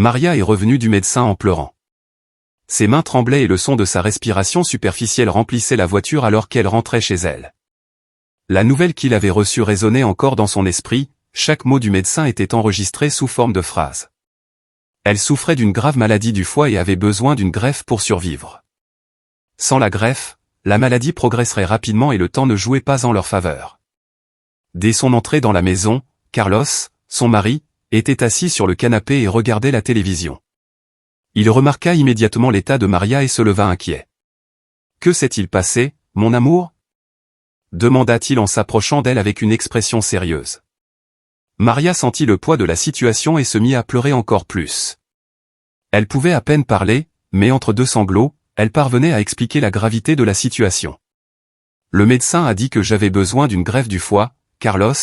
Maria est revenue du médecin en pleurant. Ses mains tremblaient et le son de sa respiration superficielle remplissait la voiture alors qu'elle rentrait chez elle. La nouvelle qu'il avait reçue résonnait encore dans son esprit, chaque mot du médecin était enregistré sous forme de phrase. Elle souffrait d'une grave maladie du foie et avait besoin d'une greffe pour survivre. Sans la greffe, la maladie progresserait rapidement et le temps ne jouait pas en leur faveur. Dès son entrée dans la maison, Carlos, son mari, était assis sur le canapé et regardait la télévision. Il remarqua immédiatement l'état de Maria et se leva inquiet. « Que s'est-il passé, mon amour ?» demanda-t-il en s'approchant d'elle avec une expression sérieuse. Maria sentit le poids de la situation et se mit à pleurer encore plus. Elle pouvait à peine parler, mais entre deux sanglots, elle parvenait à expliquer la gravité de la situation. Le médecin a dit que j'avais besoin d'une greffe du foie, Carlos,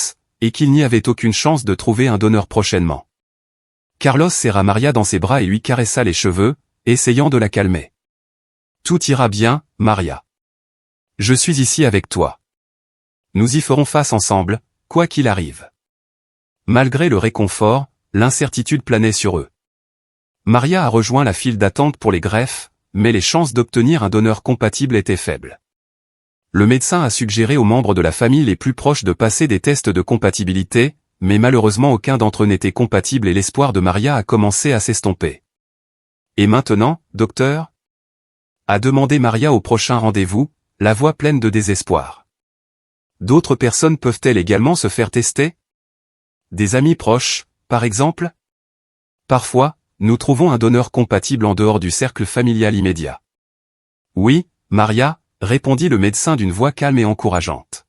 et qu'il n'y avait aucune chance de trouver un donneur prochainement. Carlos serra Maria dans ses bras et lui caressa les cheveux, essayant de la calmer. « Tout ira bien, Maria. Je suis ici avec toi. Nous y ferons face ensemble, quoi qu'il arrive. » Malgré le réconfort, l'incertitude planait sur eux. Maria a rejoint la file d'attente pour les greffes, mais les chances d'obtenir un donneur compatible étaient faibles. Le médecin a suggéré aux membres de la famille les plus proches de passer des tests de compatibilité, mais malheureusement aucun d'entre eux n'était compatible et l'espoir de Maria a commencé à s'estomper. « Et maintenant, docteur ?» a demandé Maria au prochain rendez-vous, la voix pleine de désespoir. « D'autres personnes peuvent-elles également se faire tester ? Des amis proches, par exemple ? Parfois, nous trouvons un donneur compatible en dehors du cercle familial immédiat. »« Oui, Maria, » répondit le médecin d'une voix calme et encourageante.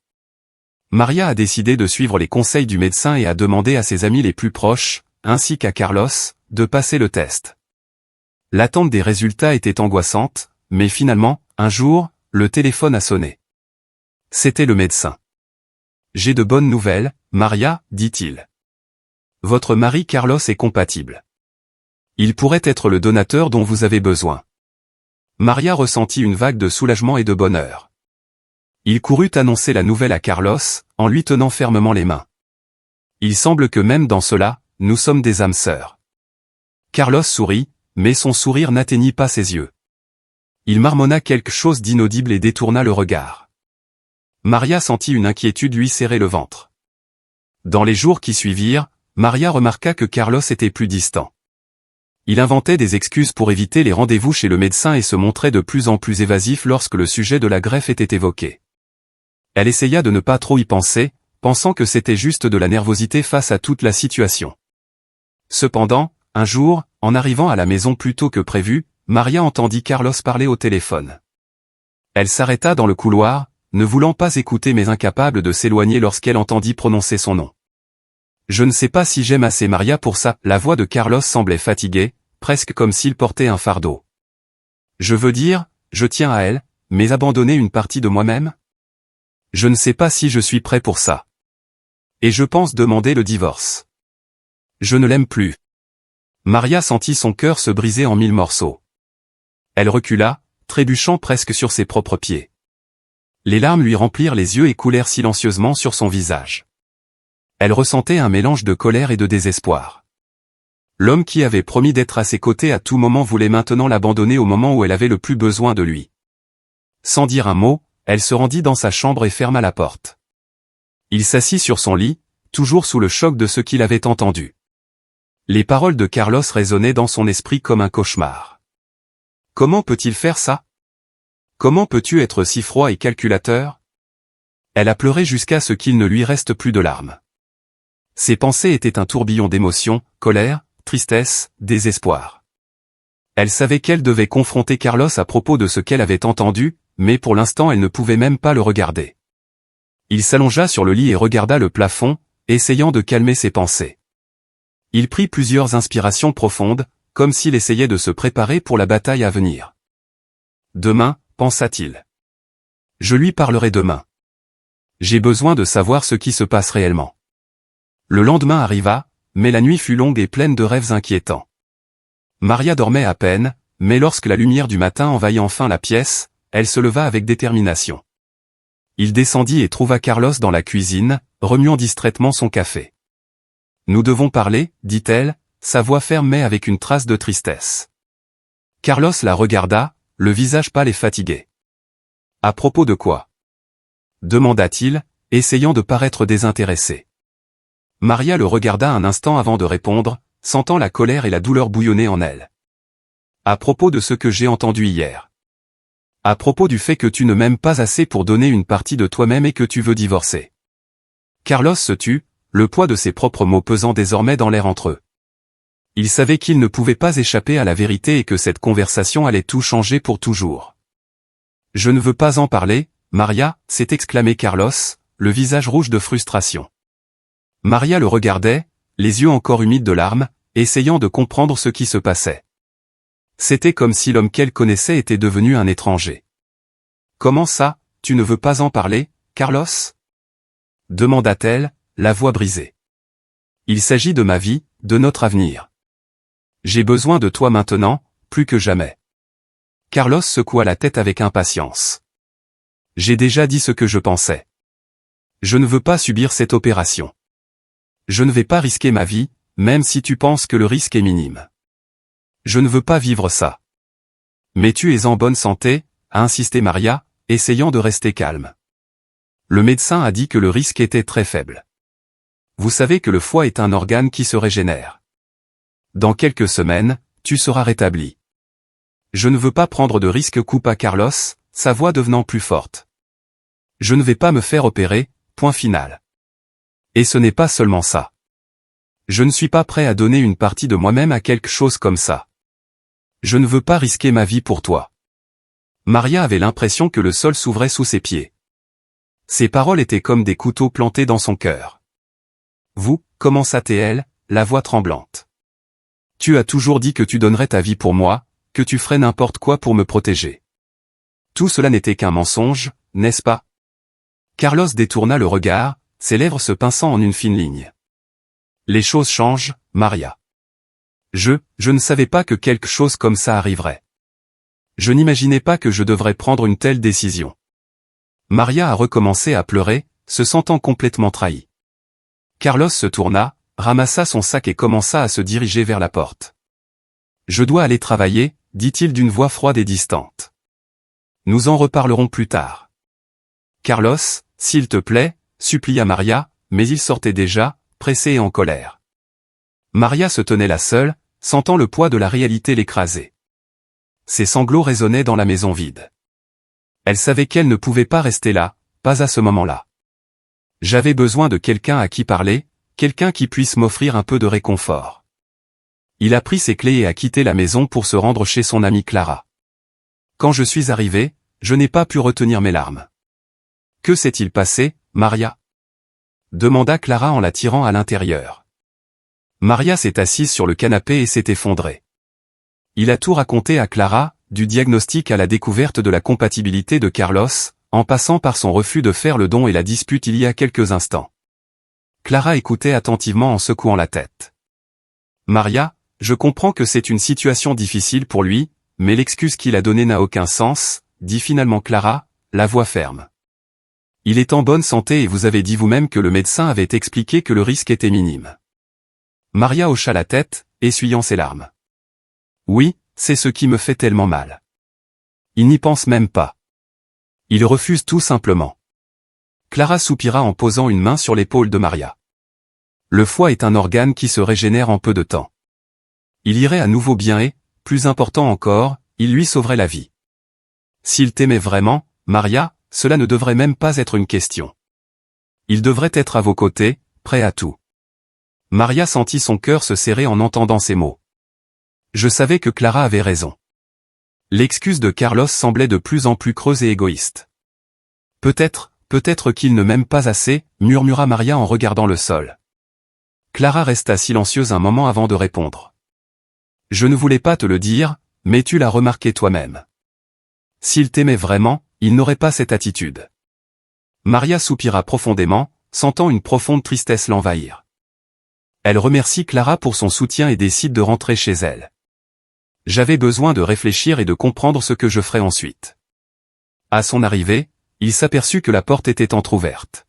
Maria a décidé de suivre les conseils du médecin et a demandé à ses amis les plus proches, ainsi qu'à Carlos, de passer le test. L'attente des résultats était angoissante, mais finalement, un jour, le téléphone a sonné. C'était le médecin. « J'ai de bonnes nouvelles, Maria, » dit-il. « Votre mari Carlos est compatible. Il pourrait être le donateur dont vous avez besoin. » Maria ressentit une vague de soulagement et de bonheur. Il courut annoncer la nouvelle à Carlos, en lui tenant fermement les mains. Il semble que même dans cela, nous sommes des âmes sœurs. Carlos sourit, mais son sourire n'atteignit pas ses yeux. Il marmonna quelque chose d'inaudible et détourna le regard. Maria sentit une inquiétude lui serrer le ventre. Dans les jours qui suivirent, Maria remarqua que Carlos était plus distant. Il inventait des excuses pour éviter les rendez-vous chez le médecin et se montrait de plus en plus évasif lorsque le sujet de la greffe était évoqué. Elle essaya de ne pas trop y penser, pensant que c'était juste de la nervosité face à toute la situation. Cependant, un jour, en arrivant à la maison plus tôt que prévu, Maria entendit Carlos parler au téléphone. Elle s'arrêta dans le couloir, ne voulant pas écouter mais incapable de s'éloigner lorsqu'elle entendit prononcer son nom. « Je ne sais pas si j'aime assez Maria pour ça. » La voix de Carlos semblait fatiguée, presque comme s'il portait un fardeau. « Je veux dire, je tiens à elle, mais abandonner une partie de moi-même ? Je ne sais pas si je suis prêt pour ça. Et je pense demander le divorce. Je ne l'aime plus. » Maria sentit son cœur se briser en 1000 morceaux. Elle recula, trébuchant presque sur ses propres pieds. Les larmes lui remplirent les yeux et coulèrent silencieusement sur son visage. Elle ressentait un mélange de colère et de désespoir. L'homme qui avait promis d'être à ses côtés à tout moment voulait maintenant l'abandonner au moment où elle avait le plus besoin de lui. Sans dire un mot, elle se rendit dans sa chambre et ferma la porte. Il s'assit sur son lit, toujours sous le choc de ce qu'il avait entendu. Les paroles de Carlos résonnaient dans son esprit comme un cauchemar. Comment peut-il faire ça ? Comment peux-tu être si froid et calculateur ? Elle a pleuré jusqu'à ce qu'il ne lui reste plus de larmes. Ses pensées étaient un tourbillon d'émotions, colère, tristesse, désespoir. Elle savait qu'elle devait confronter Carlos à propos de ce qu'elle avait entendu, mais pour l'instant elle ne pouvait même pas le regarder. Il s'allongea sur le lit et regarda le plafond, essayant de calmer ses pensées. Il prit plusieurs inspirations profondes, comme s'il essayait de se préparer pour la bataille à venir. Demain, pensa-t-il. Je lui parlerai demain. J'ai besoin de savoir ce qui se passe réellement. Le lendemain arriva, mais la nuit fut longue et pleine de rêves inquiétants. Maria dormait à peine, mais lorsque la lumière du matin envahit enfin la pièce, elle se leva avec détermination. Il descendit et trouva Carlos dans la cuisine, remuant distraitement son café. « Nous devons parler, dit-elle, sa voix ferme mais avec une trace de tristesse. Carlos la regarda, le visage pâle et fatigué. « À propos de quoi ?» demanda-t-il, essayant de paraître désintéressé. Maria le regarda un instant avant de répondre, sentant la colère et la douleur bouillonner en elle. « À propos de ce que j'ai entendu hier. À propos du fait que tu ne m'aimes pas assez pour donner une partie de toi-même et que tu veux divorcer. » Carlos se tut, le poids de ses propres mots pesant désormais dans l'air entre eux. Il savait qu'il ne pouvait pas échapper à la vérité et que cette conversation allait tout changer pour toujours. « Je ne veux pas en parler, Maria, » s'est exclamé Carlos, le visage rouge de frustration. Maria le regardait, les yeux encore humides de larmes, essayant de comprendre ce qui se passait. C'était comme si l'homme qu'elle connaissait était devenu un étranger. « Comment ça, tu ne veux pas en parler, Carlos ?» demanda-t-elle, la voix brisée. « Il s'agit de ma vie, de notre avenir. J'ai besoin de toi maintenant, plus que jamais. » Carlos secoua la tête avec impatience. « J'ai déjà dit ce que je pensais. Je ne veux pas subir cette opération. Je ne vais pas risquer ma vie, même si tu penses que le risque est minime. Je ne veux pas vivre ça. »« Mais tu es en bonne santé ?» a insisté Maria, essayant de rester calme. « Le médecin a dit que le risque était très faible. Vous savez que le foie est un organe qui se régénère. Dans quelques semaines, tu seras rétabli. Je ne veux pas prendre de risque, coupa Carlos, sa voix devenant plus forte. Je ne vais pas me faire opérer, point final. Et ce n'est pas seulement ça. Je ne suis pas prêt à donner une partie de moi-même à quelque chose comme ça. Je ne veux pas risquer ma vie pour toi. » Maria avait l'impression que le sol s'ouvrait sous ses pieds. Ses paroles étaient comme des couteaux plantés dans son cœur. « Vous, commença-t-elle, la voix tremblante. Tu as toujours dit que tu donnerais ta vie pour moi, que tu ferais n'importe quoi pour me protéger. Tout cela n'était qu'un mensonge, n'est-ce pas ?» Carlos détourna le regard, ses lèvres se pinçant en une fine ligne. « Les choses changent, Maria. Je ne savais pas que quelque chose comme ça arriverait. Je n'imaginais pas que je devrais prendre une telle décision. » Maria a recommencé à pleurer, se sentant complètement trahie. Carlos se tourna, ramassa son sac et commença à se diriger vers la porte. « Je dois aller travailler, » dit-il d'une voix froide et distante. « Nous en reparlerons plus tard. »« Carlos, s'il te plaît, » supplia Maria, mais il sortait déjà, pressé et en colère. Maria se tenait là seule, sentant le poids de la réalité l'écraser. Ses sanglots résonnaient dans la maison vide. Elle savait qu'elle ne pouvait pas rester là, pas à ce moment-là. « J'avais besoin de quelqu'un à qui parler, quelqu'un qui puisse m'offrir un peu de réconfort. » Il a pris ses clés et a quitté la maison pour se rendre chez son amie Clara. « Quand je suis arrivé, je n'ai pas pu retenir mes larmes. »« Que s'est-il passé, Maria ?» demanda Clara en la tirant à l'intérieur. Maria s'est assise sur le canapé et s'est effondrée. Il a tout raconté à Clara, du diagnostic à la découverte de la compatibilité de Carlos, en passant par son refus de faire le don et la dispute il y a quelques instants. Clara écoutait attentivement en secouant la tête. « Maria, je comprends que c'est une situation difficile pour lui, mais l'excuse qu'il a donnée n'a aucun sens, » dit finalement Clara, la voix ferme. « Il est en bonne santé et vous avez dit vous-même que le médecin avait expliqué que le risque était minime. » Maria hocha la tête, essuyant ses larmes. « Oui, c'est ce qui me fait tellement mal. Il n'y pense même pas. Il refuse tout simplement. » Clara soupira en posant une main sur l'épaule de Maria. « Le foie est un organe qui se régénère en peu de temps. Il irait à nouveau bien et, plus important encore, il lui sauverait la vie. S'il t'aimait vraiment, Maria, cela ne devrait même pas être une question. Il devrait être à vos côtés, prêt à tout. » Maria sentit son cœur se serrer en entendant ces mots. Je savais que Clara avait raison. L'excuse de Carlos semblait de plus en plus creuse et égoïste. Peut-être qu'il ne m'aime pas assez, murmura Maria en regardant le sol. Clara resta silencieuse un moment avant de répondre. Je ne voulais pas te le dire, mais tu l'as remarqué toi-même. S'il t'aimait vraiment, il n'aurait pas cette attitude. Maria soupira profondément, sentant une profonde tristesse l'envahir. Elle remercie Clara pour son soutien et décide de rentrer chez elle. J'avais besoin de réfléchir et de comprendre ce que je ferais ensuite. À son arrivée, il s'aperçut que la porte était entr'ouverte.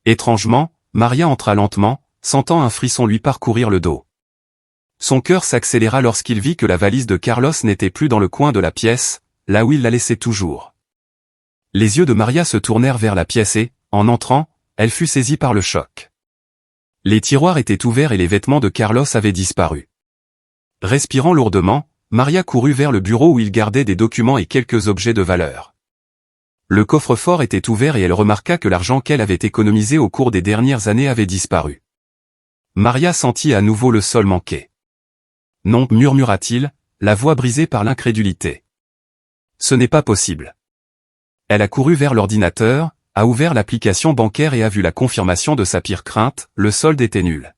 Étrangement, Maria entra lentement, sentant un frisson lui parcourir le dos. Son cœur s'accéléra lorsqu'il vit que la valise de Carlos n'était plus dans le coin de la pièce, là où il la laissait toujours. Les yeux de Maria se tournèrent vers la pièce et, en entrant, elle fut saisie par le choc. Les tiroirs étaient ouverts et les vêtements de Carlos avaient disparu. Respirant lourdement, Maria courut vers le bureau où il gardait des documents et quelques objets de valeur. Le coffre-fort était ouvert et elle remarqua que l'argent qu'elle avait économisé au cours des dernières années avait disparu. Maria sentit à nouveau le sol manquer. Non, murmura-t-il, la voix brisée par l'incrédulité. Ce n'est pas possible. Elle a couru vers l'ordinateur, a ouvert l'application bancaire et a vu la confirmation de sa pire crainte, le solde était nul.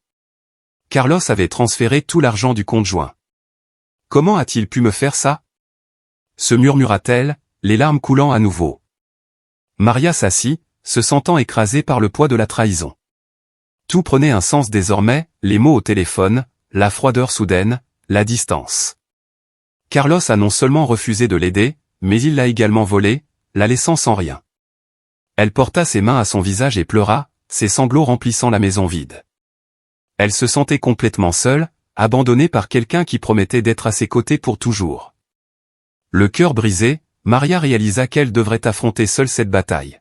Carlos avait transféré tout l'argent du compte joint. Comment a-t-il pu me faire ça? Se murmura-t-elle, les larmes coulant à nouveau. Maria s'assit, se sentant écrasée par le poids de la trahison. Tout prenait un sens désormais, les mots au téléphone, la froideur soudaine, la distance. Carlos a non seulement refusé de l'aider, mais il l'a également volée, la laissant sans rien. Elle porta ses mains à son visage et pleura, ses sanglots remplissant la maison vide. Elle se sentait complètement seule, abandonnée par quelqu'un qui promettait d'être à ses côtés pour toujours. Le cœur brisé, Maria réalisa qu'elle devrait affronter seule cette bataille.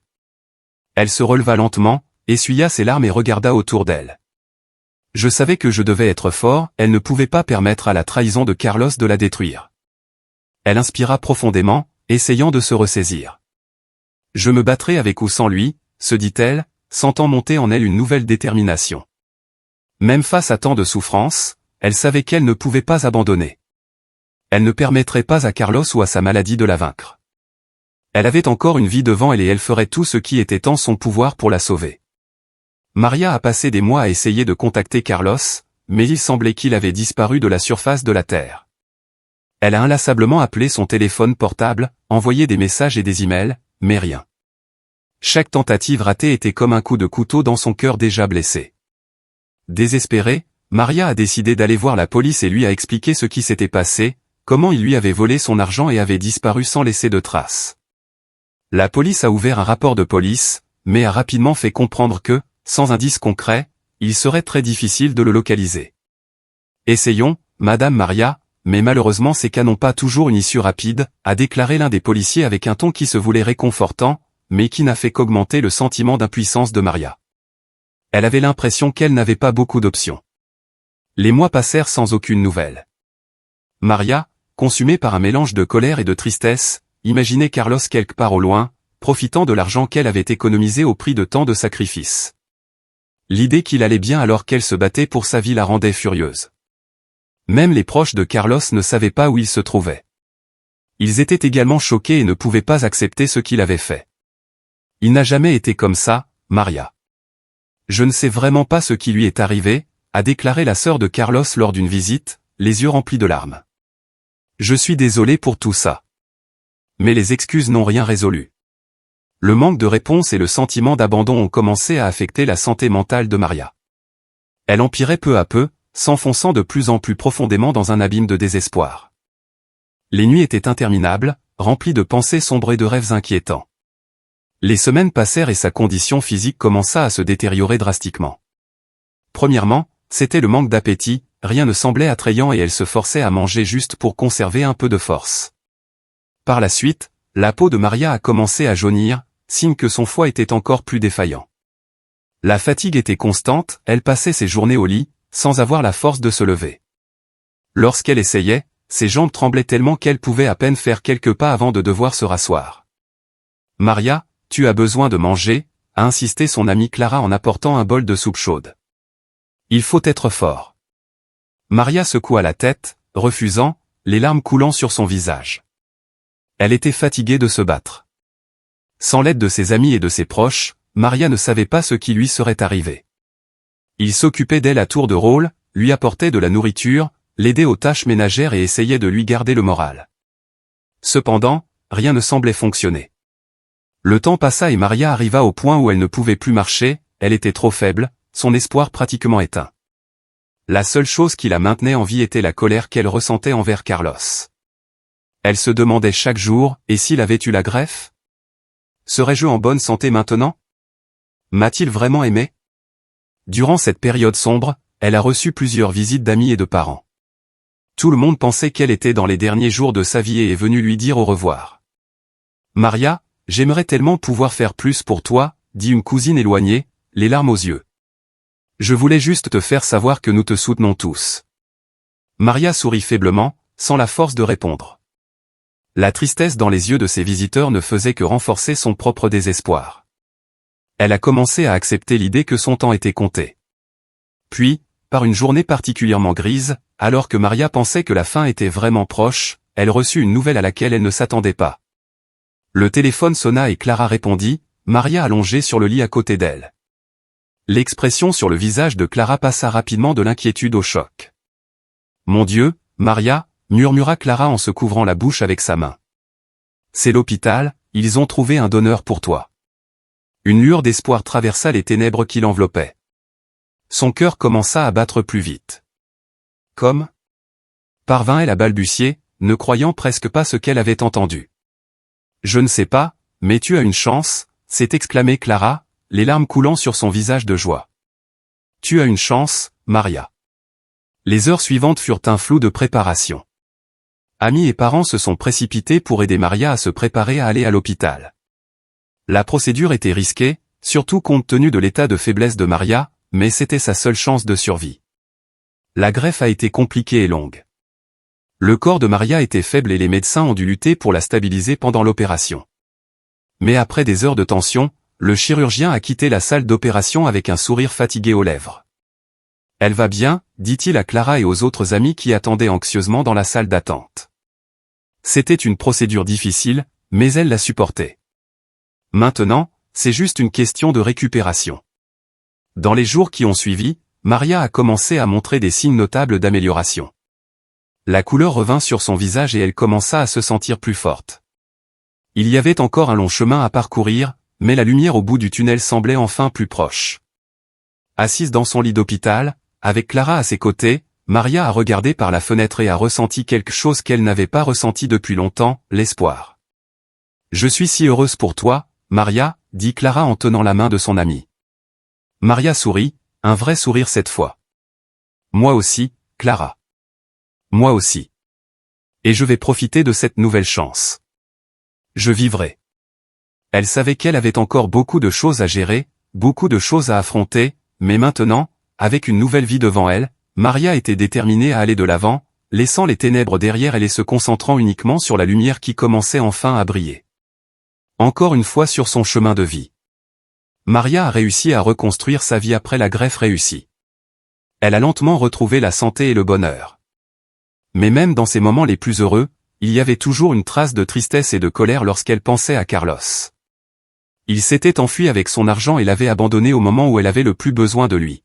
Elle se releva lentement, essuya ses larmes et regarda autour d'elle. Je savais que je devais être fort, elle ne pouvait pas permettre à la trahison de Carlos de la détruire. Elle inspira profondément, essayant de se ressaisir. Je me battrai avec ou sans lui, se dit-elle, sentant monter en elle une nouvelle détermination. Même face à tant de souffrance, elle savait qu'elle ne pouvait pas abandonner. Elle ne permettrait pas à Carlos ou à sa maladie de la vaincre. Elle avait encore une vie devant elle et elle ferait tout ce qui était en son pouvoir pour la sauver. Maria a passé des mois à essayer de contacter Carlos, mais il semblait qu'il avait disparu de la surface de la Terre. Elle a inlassablement appelé son téléphone portable, envoyé des messages et des emails, mais rien. Chaque tentative ratée était comme un coup de couteau dans son cœur déjà blessé. Désespérée, Maria a décidé d'aller voir la police et lui a expliqué ce qui s'était passé, comment il lui avait volé son argent et avait disparu sans laisser de traces. La police a ouvert un rapport de police, mais a rapidement fait comprendre que, sans indice concret, il serait très difficile de le localiser. Essayons, Madame Maria, mais malheureusement ces cas n'ont pas toujours une issue rapide, a déclaré l'un des policiers avec un ton qui se voulait réconfortant, mais qui n'a fait qu'augmenter le sentiment d'impuissance de Maria. Elle avait l'impression qu'elle n'avait pas beaucoup d'options. Les mois passèrent sans aucune nouvelle. Maria, consumée par un mélange de colère et de tristesse, imaginait Carlos quelque part au loin, profitant de l'argent qu'elle avait économisé au prix de tant de sacrifices. L'idée qu'il allait bien alors qu'elle se battait pour sa vie la rendait furieuse. Même les proches de Carlos ne savaient pas où il se trouvait. Ils étaient également choqués et ne pouvaient pas accepter ce qu'il avait fait. Il n'a jamais été comme ça, Maria. Je ne sais vraiment pas ce qui lui est arrivé, a déclaré la sœur de Carlos lors d'une visite, les yeux remplis de larmes. Je suis désolé pour tout ça. Mais les excuses n'ont rien résolu. Le manque de réponse et le sentiment d'abandon ont commencé à affecter la santé mentale de Maria. Elle empirait peu à peu, s'enfonçant de plus en plus profondément dans un abîme de désespoir. Les nuits étaient interminables, remplies de pensées sombres et de rêves inquiétants. Les semaines passèrent et sa condition physique commença à se détériorer drastiquement. Premièrement, c'était le manque d'appétit, rien ne semblait attrayant et elle se forçait à manger juste pour conserver un peu de force. Par la suite, la peau de Maria a commencé à jaunir, signe que son foie était encore plus défaillant. La fatigue était constante, elle passait ses journées au lit, sans avoir la force de se lever. Lorsqu'elle essayait, ses jambes tremblaient tellement qu'elle pouvait à peine faire quelques pas avant de devoir se rasseoir. « Maria, tu as besoin de manger », a insisté son amie Clara en apportant un bol de soupe chaude. « Il faut être fort. » Maria secoua la tête, refusant, les larmes coulant sur son visage. Elle était fatiguée de se battre. Sans l'aide de ses amis et de ses proches, Maria ne savait pas ce qui lui serait arrivé. Ils s'occupaient d'elle à tour de rôle, lui apportaient de la nourriture, l'aidaient aux tâches ménagères et essayaient de lui garder le moral. Cependant, rien ne semblait fonctionner. Le temps passa et Maria arriva au point où elle ne pouvait plus marcher, elle était trop faible, son espoir pratiquement éteint. La seule chose qui la maintenait en vie était la colère qu'elle ressentait envers Carlos. Elle se demandait chaque jour, et s'il avait eu la greffe? Serais-je en bonne santé maintenant? M'a-t-il vraiment aimé? Durant cette période sombre, elle a reçu plusieurs visites d'amis et de parents. Tout le monde pensait qu'elle était dans les derniers jours de sa vie et est venue lui dire au revoir. Maria, j'aimerais tellement pouvoir faire plus pour toi, dit une cousine éloignée, les larmes aux yeux. Je voulais juste te faire savoir que nous te soutenons tous. Maria sourit faiblement, sans la force de répondre. La tristesse dans les yeux de ses visiteurs ne faisait que renforcer son propre désespoir. Elle a commencé à accepter l'idée que son temps était compté. Puis, par une journée particulièrement grise, alors que Maria pensait que la fin était vraiment proche, elle reçut une nouvelle à laquelle elle ne s'attendait pas. Le téléphone sonna et Clara répondit, Maria allongée sur le lit à côté d'elle. L'expression sur le visage de Clara passa rapidement de l'inquiétude au choc. « Mon Dieu, Maria !» murmura Clara en se couvrant la bouche avec sa main. « C'est l'hôpital, ils ont trouvé un donneur pour toi. » Une lueur d'espoir traversa les ténèbres qui l'enveloppaient. Son cœur commença à battre plus vite. « Comme ?» parvint-elle à balbutier, ne croyant presque pas ce qu'elle avait entendu. « Je ne sais pas, mais tu as une chance !» s'est exclamée Clara, les larmes coulant sur son visage de joie. « Tu as une chance, Maria. » Les heures suivantes furent un flou de préparation. Amis et parents se sont précipités pour aider Maria à se préparer à aller à l'hôpital. La procédure était risquée, surtout compte tenu de l'état de faiblesse de Maria, mais c'était sa seule chance de survie. La greffe a été compliquée et longue. Le corps de Maria était faible et les médecins ont dû lutter pour la stabiliser pendant l'opération. Mais après des heures de tension, le chirurgien a quitté la salle d'opération avec un sourire fatigué aux lèvres. « Elle va bien », dit-il à Clara et aux autres amis qui attendaient anxieusement dans la salle d'attente. C'était une procédure difficile, mais elle l'a supportée. Maintenant, c'est juste une question de récupération. Dans les jours qui ont suivi, Maria a commencé à montrer des signes notables d'amélioration. La couleur revint sur son visage et elle commença à se sentir plus forte. Il y avait encore un long chemin à parcourir, mais la lumière au bout du tunnel semblait enfin plus proche. Assise dans son lit d'hôpital, avec Clara à ses côtés, Maria a regardé par la fenêtre et a ressenti quelque chose qu'elle n'avait pas ressenti depuis longtemps, l'espoir. « Je suis si heureuse pour toi, Maria », dit Clara en tenant la main de son amie. Maria sourit, un vrai sourire cette fois. « Moi aussi, Clara. Moi aussi. Et je vais profiter de cette nouvelle chance. Je vivrai. » Elle savait qu'elle avait encore beaucoup de choses à gérer, beaucoup de choses à affronter, mais maintenant, avec une nouvelle vie devant elle, Maria était déterminée à aller de l'avant, laissant les ténèbres derrière elle et se concentrant uniquement sur la lumière qui commençait enfin à briller. Encore une fois sur son chemin de vie. Maria a réussi à reconstruire sa vie après la greffe réussie. Elle a lentement retrouvé la santé et le bonheur. Mais même dans ses moments les plus heureux, il y avait toujours une trace de tristesse et de colère lorsqu'elle pensait à Carlos. Il s'était enfui avec son argent et l'avait abandonné au moment où elle avait le plus besoin de lui.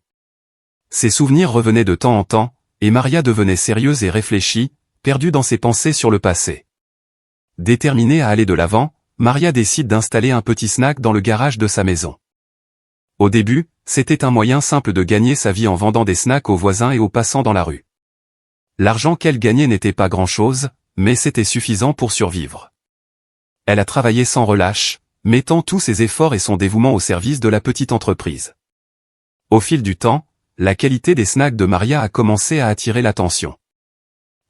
Ses souvenirs revenaient de temps en temps, et Maria devenait sérieuse et réfléchie, perdue dans ses pensées sur le passé. Déterminée à aller de l'avant, Maria décide d'installer un petit snack dans le garage de sa maison. Au début, c'était un moyen simple de gagner sa vie en vendant des snacks aux voisins et aux passants dans la rue. L'argent qu'elle gagnait n'était pas grand-chose, mais c'était suffisant pour survivre. Elle a travaillé sans relâche, mettant tous ses efforts et son dévouement au service de la petite entreprise. Au fil du temps, la qualité des snacks de Maria a commencé à attirer l'attention.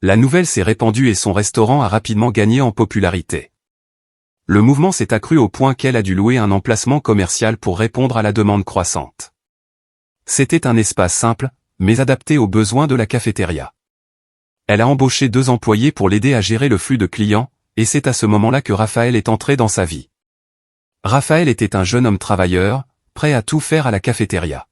La nouvelle s'est répandue et son restaurant a rapidement gagné en popularité. Le mouvement s'est accru au point qu'elle a dû louer un emplacement commercial pour répondre à la demande croissante. C'était un espace simple, mais adapté aux besoins de la cafétéria. Elle a embauché 2 employés pour l'aider à gérer le flux de clients, et c'est à ce moment-là que Raphaël est entré dans sa vie. Raphaël était un jeune homme travailleur, prêt à tout faire à la cafétéria.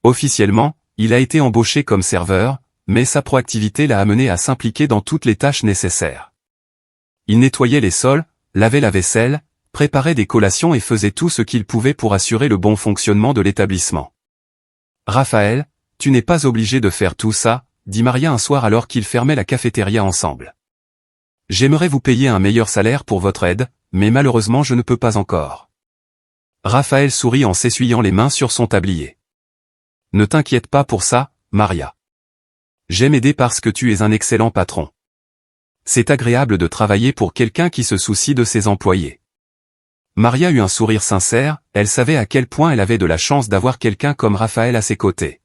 Officiellement, il a été embauché comme serveur, mais sa proactivité l'a amené à s'impliquer dans toutes les tâches nécessaires. Il nettoyait les sols, lavait la vaisselle, préparait des collations et faisait tout ce qu'il pouvait pour assurer le bon fonctionnement de l'établissement. « Raphaël, tu n'es pas obligé de faire tout ça », dit Maria un soir alors qu'ils fermaient la cafétéria ensemble. « J'aimerais vous payer un meilleur salaire pour votre aide, mais malheureusement je ne peux pas encore. » Raphaël sourit en s'essuyant les mains sur son tablier. « Ne t'inquiète pas pour ça, Maria. J'aime aider parce que tu es un excellent patron. C'est agréable de travailler pour quelqu'un qui se soucie de ses employés. » Maria eut un sourire sincère, elle savait à quel point elle avait de la chance d'avoir quelqu'un comme Raphaël à ses côtés.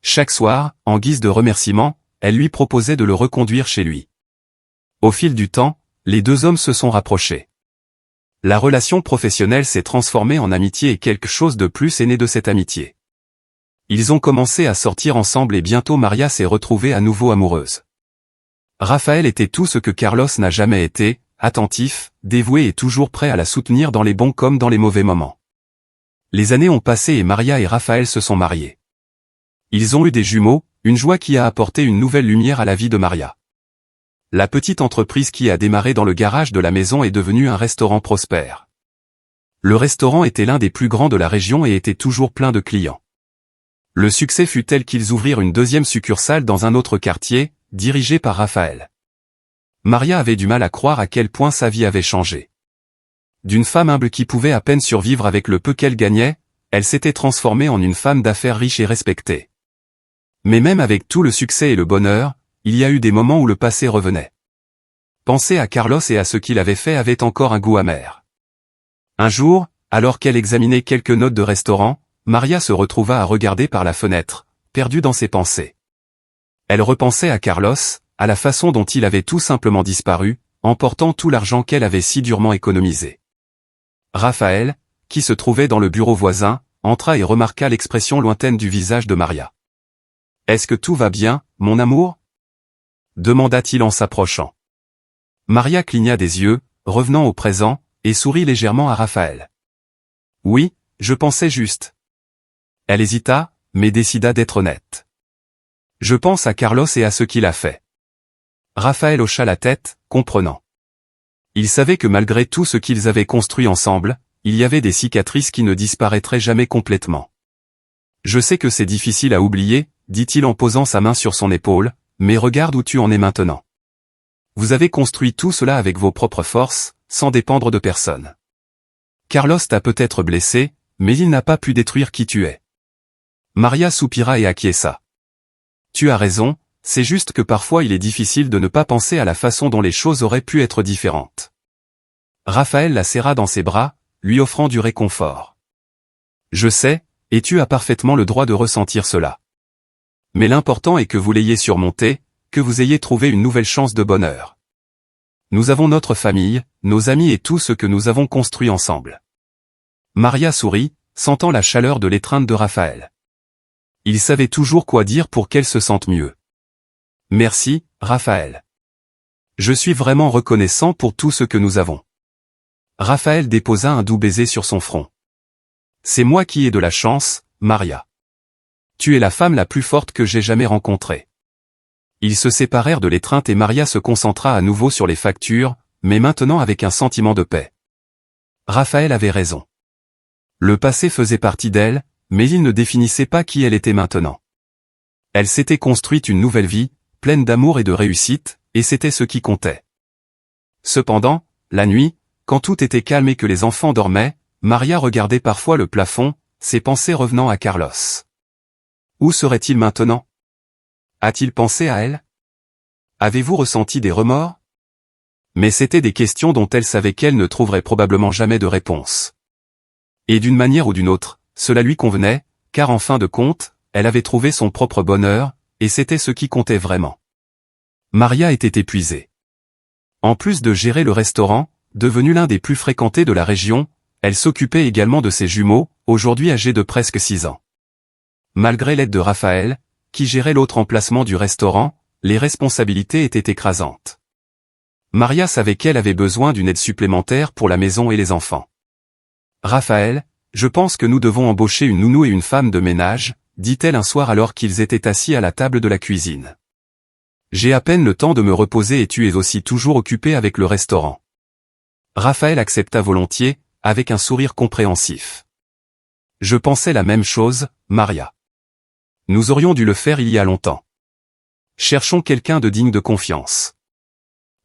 Chaque soir, en guise de remerciement, elle lui proposait de le reconduire chez lui. Au fil du temps, les deux hommes se sont rapprochés. La relation professionnelle s'est transformée en amitié et quelque chose de plus est né de cette amitié. Ils ont commencé à sortir ensemble et bientôt Maria s'est retrouvée à nouveau amoureuse. Raphaël était tout ce que Carlos n'a jamais été, attentif, dévoué et toujours prêt à la soutenir dans les bons comme dans les mauvais moments. Les années ont passé et Maria et Raphaël se sont mariés. Ils ont eu des jumeaux, une joie qui a apporté une nouvelle lumière à la vie de Maria. La petite entreprise qui a démarré dans le garage de la maison est devenue un restaurant prospère. Le restaurant était l'un des plus grands de la région et était toujours plein de clients. Le succès fut tel qu'ils ouvrirent une deuxième succursale dans un autre quartier, dirigée par Raphaël. Maria avait du mal à croire à quel point sa vie avait changé. D'une femme humble qui pouvait à peine survivre avec le peu qu'elle gagnait, elle s'était transformée en une femme d'affaires riche et respectée. Mais même avec tout le succès et le bonheur, il y a eu des moments où le passé revenait. Penser à Carlos et à ce qu'il avait fait avait encore un goût amer. Un jour, alors qu'elle examinait quelques notes de restaurant, Maria se retrouva à regarder par la fenêtre, perdue dans ses pensées. Elle repensait à Carlos, à la façon dont il avait tout simplement disparu, emportant tout l'argent qu'elle avait si durement économisé. Raphaël, qui se trouvait dans le bureau voisin, entra et remarqua l'expression lointaine du visage de Maria. « Est-ce que tout va bien, mon amour ?» demanda-t-il en s'approchant. Maria cligna des yeux, revenant au présent, et sourit légèrement à Raphaël. « Oui, je pensais juste. » Elle hésita, mais décida d'être honnête. « Je pense à Carlos et à ce qu'il a fait. » Raphaël hocha la tête, comprenant. Il savait que malgré tout ce qu'ils avaient construit ensemble, il y avait des cicatrices qui ne disparaîtraient jamais complètement. « Je sais que c'est difficile à oublier, » dit-il en posant sa main sur son épaule, « mais regarde où tu en es maintenant. Vous avez construit tout cela avec vos propres forces, sans dépendre de personne. Carlos t'a peut-être blessé, mais il n'a pas pu détruire qui tu es. » Maria soupira et acquiesça. « Tu as raison, c'est juste que parfois il est difficile de ne pas penser à la façon dont les choses auraient pu être différentes. » Raphaël la serra dans ses bras, lui offrant du réconfort. « Je sais, et tu as parfaitement le droit de ressentir cela. Mais l'important est que vous l'ayez surmonté, que vous ayez trouvé une nouvelle chance de bonheur. Nous avons notre famille, nos amis et tout ce que nous avons construit ensemble. » Maria sourit, sentant la chaleur de l'étreinte de Raphaël. Il savait toujours quoi dire pour qu'elle se sente mieux. « Merci, Raphaël. Je suis vraiment reconnaissant pour tout ce que nous avons. » Raphaël déposa un doux baiser sur son front. « C'est moi qui ai de la chance, Maria. Tu es la femme la plus forte que j'ai jamais rencontrée. » Ils se séparèrent de l'étreinte et Maria se concentra à nouveau sur les factures, mais maintenant avec un sentiment de paix. Raphaël avait raison. Le passé faisait partie d'elle, mais il ne définissait pas qui elle était maintenant. Elle s'était construite une nouvelle vie, pleine d'amour et de réussite, et c'était ce qui comptait. Cependant, la nuit, quand tout était calme et que les enfants dormaient, Maria regardait parfois le plafond, ses pensées revenant à Carlos. Où serait-il maintenant? A-t-il pensé à elle? Avez-vous ressenti des remords? Mais c'étaient des questions dont elle savait qu'elle ne trouverait probablement jamais de réponse. Et d'une manière ou d'une autre, cela lui convenait, car en fin de compte, elle avait trouvé son propre bonheur, et c'était ce qui comptait vraiment. Maria était épuisée. En plus de gérer le restaurant, devenu l'un des plus fréquentés de la région, elle s'occupait également de ses jumeaux, aujourd'hui âgés de presque 6 ans. Malgré l'aide de Raphaël, qui gérait l'autre emplacement du restaurant, les responsabilités étaient écrasantes. Maria savait qu'elle avait besoin d'une aide supplémentaire pour la maison et les enfants. « Raphaël, je pense que nous devons embaucher une nounou et une femme de ménage, » dit-elle un soir alors qu'ils étaient assis à la table de la cuisine. « J'ai à peine le temps de me reposer et tu es aussi toujours occupé avec le restaurant. » Raphaël accepta volontiers, avec un sourire compréhensif. « Je pensais la même chose, Maria. Nous aurions dû le faire il y a longtemps. Cherchons quelqu'un de digne de confiance. »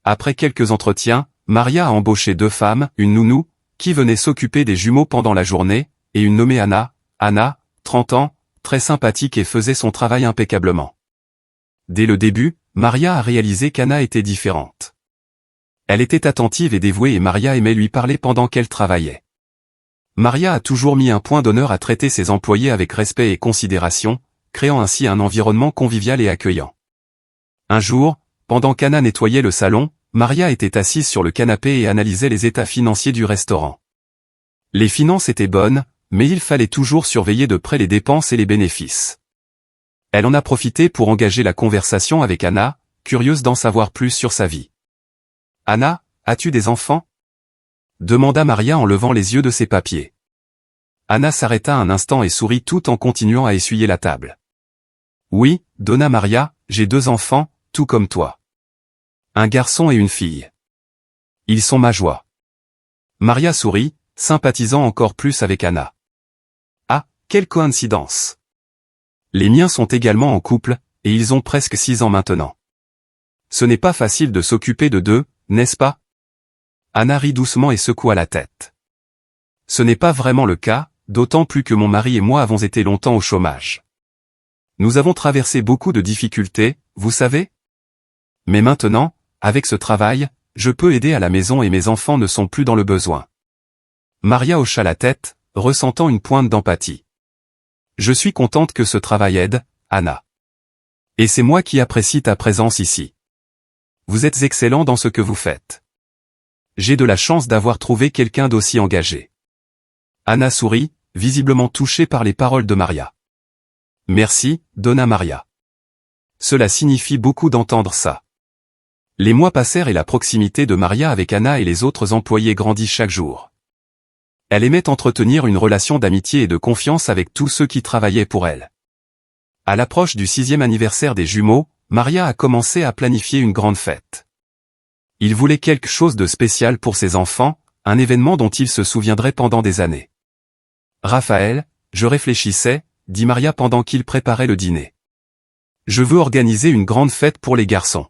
Après quelques entretiens, Maria a embauché 2 femmes, une nounou, qui venait s'occuper des jumeaux pendant la journée, et une nommée Anna, 30 ans, très sympathique et faisait son travail impeccablement. Dès le début, Maria a réalisé qu'Anna était différente. Elle était attentive et dévouée et Maria aimait lui parler pendant qu'elle travaillait. Maria a toujours mis un point d'honneur à traiter ses employés avec respect et considération, créant ainsi un environnement convivial et accueillant. Un jour, pendant qu'Anna nettoyait le salon, Maria était assise sur le canapé et analysait les états financiers du restaurant. Les finances étaient bonnes, mais il fallait toujours surveiller de près les dépenses et les bénéfices. Elle en a profité pour engager la conversation avec Anna, curieuse d'en savoir plus sur sa vie. « Anna, as-tu des enfants ?» demanda Maria en levant les yeux de ses papiers. Anna s'arrêta un instant et sourit tout en continuant à essuyer la table. « Oui, donna Maria, j'ai 2 enfants, tout comme toi. Un garçon et une fille. Ils sont ma joie. » Maria sourit, sympathisant encore plus avec Anna. « Ah, quelle coïncidence. Les miens sont également en couple, et ils ont presque 6 ans maintenant. Ce n'est pas facile de s'occuper de 2, n'est-ce pas ?» Anna rit doucement et secoua la tête. « Ce n'est pas vraiment le cas, d'autant plus que mon mari et moi avons été longtemps au chômage. Nous avons traversé beaucoup de difficultés, vous savez ? Mais maintenant, avec ce travail, je peux aider à la maison et mes enfants ne sont plus dans le besoin. » Maria hocha la tête, ressentant une pointe d'empathie. « Je suis contente que ce travail aide, Anna. Et c'est moi qui apprécie ta présence ici. Vous êtes excellent dans ce que vous faites. J'ai de la chance d'avoir trouvé quelqu'un d'aussi engagé. » Anna sourit, visiblement touchée par les paroles de Maria. « Merci, donna Maria. Cela signifie beaucoup d'entendre ça. » Les mois passèrent et la proximité de Maria avec Anna et les autres employés grandit chaque jour. Elle aimait entretenir une relation d'amitié et de confiance avec tous ceux qui travaillaient pour elle. À l'approche du 6e anniversaire des jumeaux, Maria a commencé à planifier une grande fête. Il voulait quelque chose de spécial pour ses enfants, un événement dont ils se souviendraient pendant des années. « Raphaël, je réfléchissais, » dit Maria pendant qu'il préparait le dîner. « Je veux organiser une grande fête pour les garçons.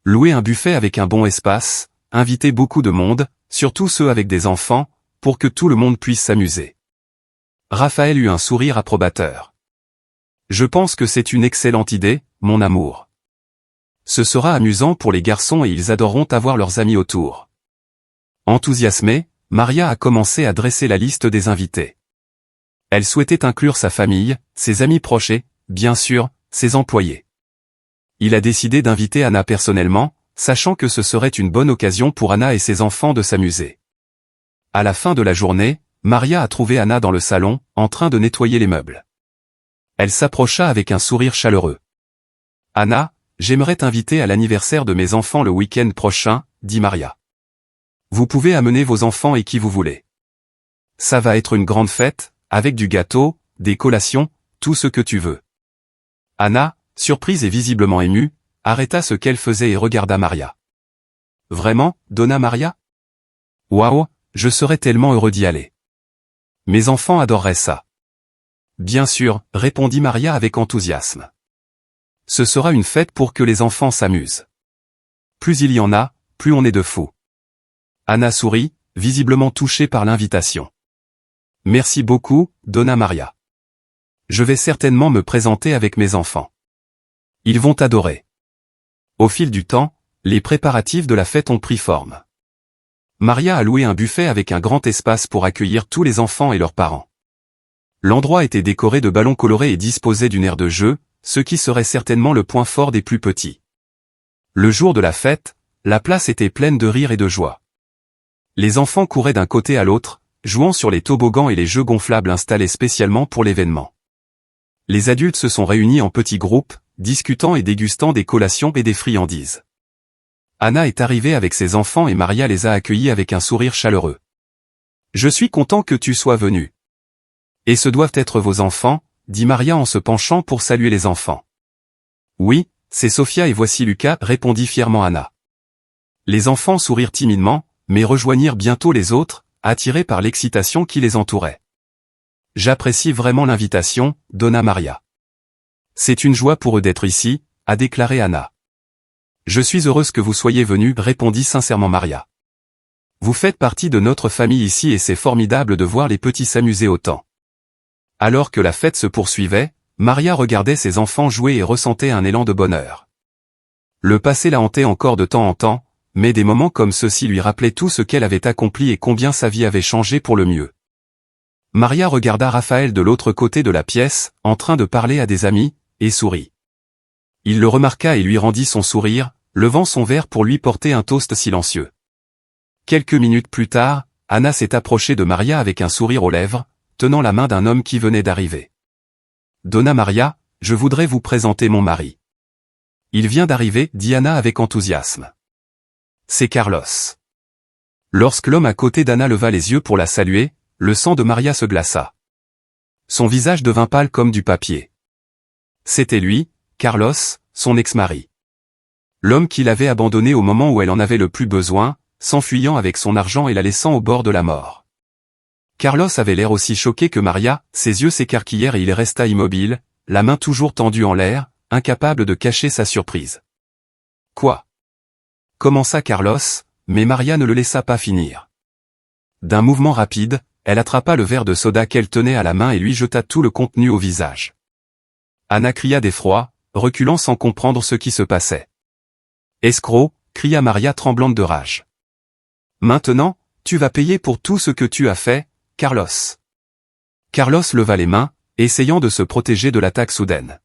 Louer un buffet avec un bon espace, inviter beaucoup de monde, surtout ceux avec des enfants, pour que tout le monde puisse s'amuser. » Raphaël eut un sourire approbateur. « Je pense que c'est une excellente idée, mon amour. Ce sera amusant pour les garçons et ils adoreront avoir leurs amis autour. » Enthousiasmée, Maria a commencé à dresser la liste des invités. Elle souhaitait inclure sa famille, ses amis proches et, bien sûr, ses employés. Il a décidé d'inviter Anna personnellement, sachant que ce serait une bonne occasion pour Anna et ses enfants de s'amuser. À la fin de la journée, Maria a trouvé Anna dans le salon, en train de nettoyer les meubles. Elle s'approcha avec un sourire chaleureux. « Anna, j'aimerais t'inviter à l'anniversaire de mes enfants le week-end prochain, » dit Maria. « Vous pouvez amener vos enfants et qui vous voulez. Ça va être une grande fête, avec du gâteau, des collations, tout ce que tu veux. » Anna, surprise et visiblement émue, arrêta ce qu'elle faisait et regarda Maria. « Vraiment, donna Maria ? Waouh, je serais tellement heureux d'y aller. Mes enfants adoreraient ça. » « Bien sûr, » répondit Maria avec enthousiasme. « Ce sera une fête pour que les enfants s'amusent. Plus il y en a, plus on est de fous. » Anna sourit, visiblement touchée par l'invitation. « Merci beaucoup, donna Maria. Je vais certainement me présenter avec mes enfants. Ils vont adorer. » Au fil du temps, les préparatifs de la fête ont pris forme. Maria a loué un buffet avec un grand espace pour accueillir tous les enfants et leurs parents. L'endroit était décoré de ballons colorés et disposait d'une aire de jeu, ce qui serait certainement le point fort des plus petits. Le jour de la fête, la place était pleine de rire et de joie. Les enfants couraient d'un côté à l'autre, jouant sur les toboggans et les jeux gonflables installés spécialement pour l'événement. Les adultes se sont réunis en petits groupes, discutant et dégustant des collations et des friandises. Anna est arrivée avec ses enfants et Maria les a accueillis avec un sourire chaleureux. « Je suis content que tu sois venu. »« Et ce doivent être vos enfants ?» dit Maria en se penchant pour saluer les enfants. « Oui, c'est Sophia et voici Lucas » répondit fièrement Anna. Les enfants sourirent timidement, mais rejoignirent bientôt les autres, attirés par l'excitation qui les entourait. « J'apprécie vraiment l'invitation » donna Maria. « C'est une joie pour eux d'être ici » a déclaré Anna. « Je suis heureuse que vous soyez venus » répondit sincèrement Maria. « Vous faites partie de notre famille ici et c'est formidable de voir les petits s'amuser autant. » Alors que la fête se poursuivait, Maria regardait ses enfants jouer et ressentait un élan de bonheur. Le passé la hantait encore de temps en temps, mais des moments comme ceux-ci lui rappelaient tout ce qu'elle avait accompli et combien sa vie avait changé pour le mieux. Maria regarda Raphaël de l'autre côté de la pièce, en train de parler à des amis, et sourit. Il le remarqua et lui rendit son sourire, levant son verre pour lui porter un toast silencieux. Quelques minutes plus tard, Anna s'est approchée de Maria avec un sourire aux lèvres, tenant la main d'un homme qui venait d'arriver. « Donna Maria, je voudrais vous présenter mon mari. » « Il vient d'arriver, » dit Anna avec enthousiasme. « C'est Carlos. » Lorsque l'homme à côté d'Anna leva les yeux pour la saluer, le sang de Maria se glaça. Son visage devint pâle comme du papier. C'était lui, Carlos, son ex-mari. L'homme qui l'avait abandonnée au moment où elle en avait le plus besoin, s'enfuyant avec son argent et la laissant au bord de la mort. Carlos avait l'air aussi choqué que Maria, ses yeux s'écarquillèrent et il resta immobile, la main toujours tendue en l'air, incapable de cacher sa surprise. « Quoi ?» commença Carlos, mais Maria ne le laissa pas finir. D'un mouvement rapide, elle attrapa le verre de soda qu'elle tenait à la main et lui jeta tout le contenu au visage. Anna cria d'effroi, reculant sans comprendre ce qui se passait. « Escroc !» cria Maria tremblante de rage. « Maintenant, tu vas payer pour tout ce que tu as fait, Carlos. » Carlos leva les mains, essayant de se protéger de l'attaque soudaine.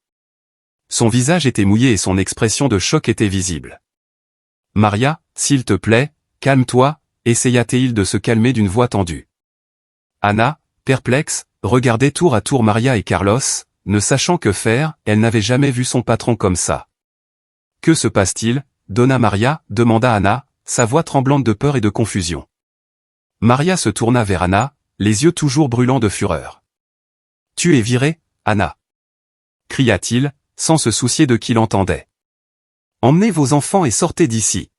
Son visage était mouillé et son expression de choc était visible. « Maria, s'il te plaît, calme-toi » essaya-t-il de se calmer d'une voix tendue. Anna, perplexe, regardait tour à tour Maria et Carlos, ne sachant que faire, elle n'avait jamais vu son patron comme ça. « Que se passe-t-il, Donna Maria ?» demanda Anna, sa voix tremblante de peur et de confusion. Maria se tourna vers Anna, les yeux toujours brûlants de fureur. « Tu es virée, Anna !» cria-t-il, sans se soucier de qui l'entendait. « Emmenez vos enfants et sortez d'ici !»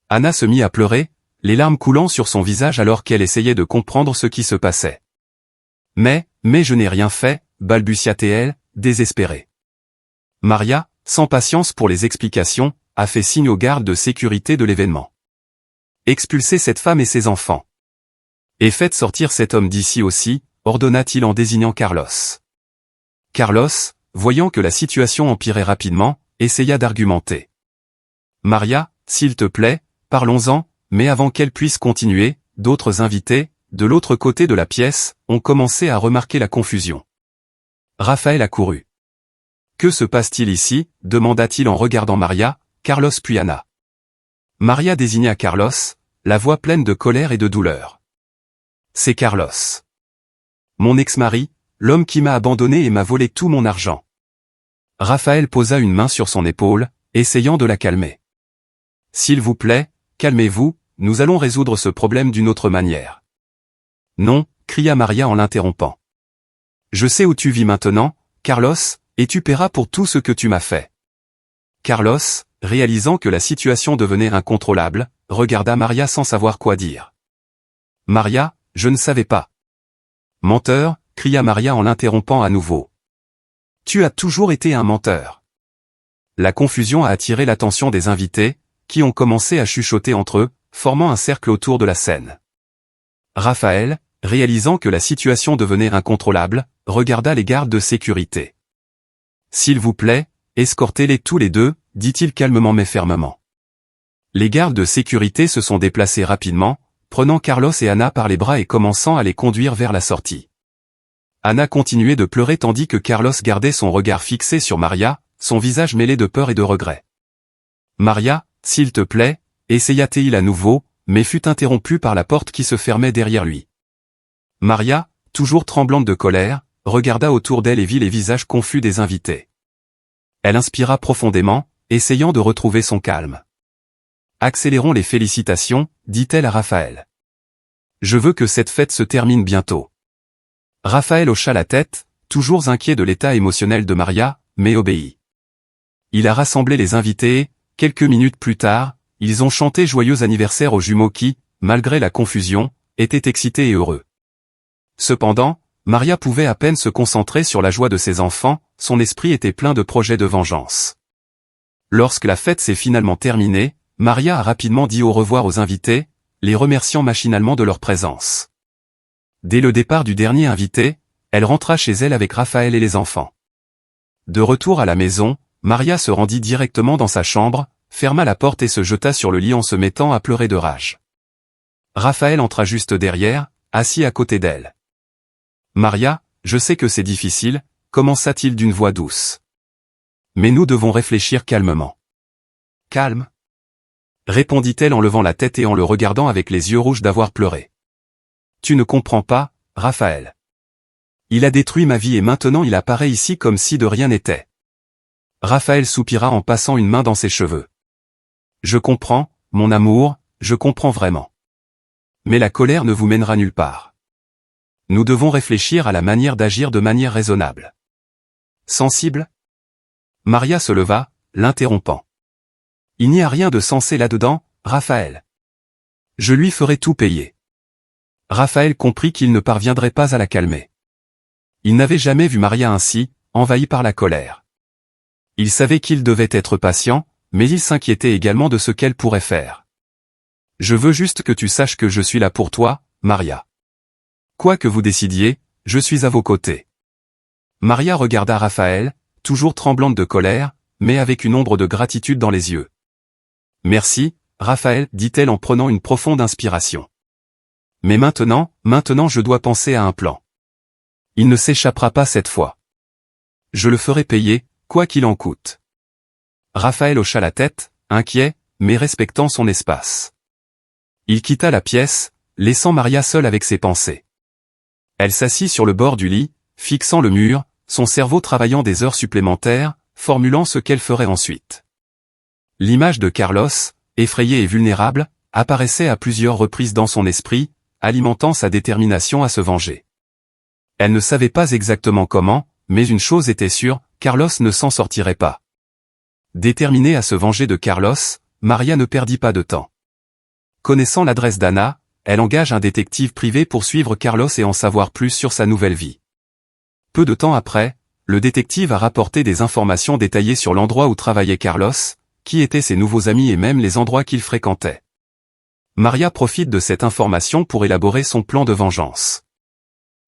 Anna se mit à pleurer, les larmes coulant sur son visage alors qu'elle essayait de comprendre ce qui se passait. « Mais je n'ai rien fait !» balbutia-t-elle, désespérée. Maria, sans patience pour les explications, a fait signe aux gardes de sécurité de l'événement. « Expulsez cette femme et ses enfants. Et faites sortir cet homme d'ici aussi, » ordonna-t-il en désignant Carlos. Carlos, voyant que la situation empirait rapidement, essaya d'argumenter. « Maria, s'il te plaît, parlons-en », mais avant qu'elle puisse continuer, d'autres invités, de l'autre côté de la pièce, ont commencé à remarquer la confusion. Raphaël accourut. « Que se passe-t-il ici ?» demanda-t-il en regardant Maria, Carlos puis Anna. Maria désigna Carlos, la voix pleine de colère et de douleur. « C'est Carlos. Mon ex-mari, l'homme qui m'a abandonné et m'a volé tout mon argent. » Raphaël posa une main sur son épaule, essayant de la calmer. « S'il vous plaît, calmez-vous, nous allons résoudre ce problème d'une autre manière. »« Non !» cria Maria en l'interrompant. « Je sais où tu vis maintenant, Carlos, et tu paieras pour tout ce que tu m'as fait. » Carlos, réalisant que la situation devenait incontrôlable, regarda Maria sans savoir quoi dire. « Maria, je ne savais pas. »« Menteur !» cria Maria en l'interrompant à nouveau. « Tu as toujours été un menteur. » La confusion a attiré l'attention des invités, qui ont commencé à chuchoter entre eux, formant un cercle autour de la scène. Raphaël, réalisant que la situation devenait incontrôlable, regarda les gardes de sécurité. « S'il vous plaît, escortez-les tous les deux » dit-il calmement mais fermement. Les gardes de sécurité se sont déplacés rapidement, prenant Carlos et Anna par les bras et commençant à les conduire vers la sortie. Anna continuait de pleurer tandis que Carlos gardait son regard fixé sur Maria, son visage mêlé de peur et de regret. « Maria, s'il te plaît » essaya-t-il à nouveau, mais fut interrompu par la porte qui se fermait derrière lui. Maria, toujours tremblante de colère, regarda autour d'elle et vit les visages confus des invités. Elle inspira profondément, essayant de retrouver son calme. « Accélérons les félicitations » dit-elle à Raphaël. « Je veux que cette fête se termine bientôt. » Raphaël hocha la tête, toujours inquiet de l'état émotionnel de Maria, mais obéit. Il a rassemblé les invités et, quelques minutes plus tard, ils ont chanté joyeux anniversaire aux jumeaux qui, malgré la confusion, étaient excités et heureux. Cependant, Maria pouvait à peine se concentrer sur la joie de ses enfants, son esprit était plein de projets de vengeance. Lorsque la fête s'est finalement terminée, Maria a rapidement dit au revoir aux invités, les remerciant machinalement de leur présence. Dès le départ du dernier invité, elle rentra chez elle avec Raphaël et les enfants. De retour à la maison, Maria se rendit directement dans sa chambre, ferma la porte et se jeta sur le lit en se mettant à pleurer de rage. Raphaël entra juste derrière, assis à côté d'elle. « Maria, je sais que c'est difficile » commença-t-il d'une voix douce. « Mais nous devons réfléchir calmement. Calme? Répondit-elle en levant la tête et en le regardant avec les yeux rouges d'avoir pleuré. Tu ne comprends pas, Raphaël. Il a détruit ma vie et maintenant il apparaît ici comme si de rien n'était. Raphaël soupira en passant une main dans ses cheveux. Je comprends, mon amour, je comprends vraiment. Mais la colère ne vous mènera nulle part. Nous devons réfléchir à la manière d'agir de manière raisonnable. Sensible? Maria se leva, l'interrompant. Il n'y a rien de sensé là-dedans, Raphaël. Je lui ferai tout payer. Raphaël comprit qu'il ne parviendrait pas à la calmer. Il n'avait jamais vu Maria ainsi, envahie par la colère. Il savait qu'il devait être patient, mais il s'inquiétait également de ce qu'elle pourrait faire. Je veux juste que tu saches que je suis là pour toi, Maria. Quoi que vous décidiez, je suis à vos côtés. Maria regarda Raphaël, toujours tremblante de colère, mais avec une ombre de gratitude dans les yeux. Merci, Raphaël, dit-elle en prenant une profonde inspiration. Mais maintenant je dois penser à un plan. Il ne s'échappera pas cette fois. Je le ferai payer, quoi qu'il en coûte. Raphaël hocha la tête, inquiet, mais respectant son espace. Il quitta la pièce, laissant Maria seule avec ses pensées. Elle s'assit sur le bord du lit, fixant le mur, son cerveau travaillant des heures supplémentaires, formulant ce qu'elle ferait ensuite. L'image de Carlos, effrayé et vulnérable, apparaissait à plusieurs reprises dans son esprit, alimentant sa détermination à se venger. Elle ne savait pas exactement comment, mais une chose était sûre, Carlos ne s'en sortirait pas. Déterminée à se venger de Carlos, Maria ne perdit pas de temps. Connaissant l'adresse d'Anna, elle engage un détective privé pour suivre Carlos et en savoir plus sur sa nouvelle vie. Peu de temps après, le détective a rapporté des informations détaillées sur l'endroit où travaillait Carlos, qui étaient ses nouveaux amis et même les endroits qu'il fréquentait. Maria profite de cette information pour élaborer son plan de vengeance.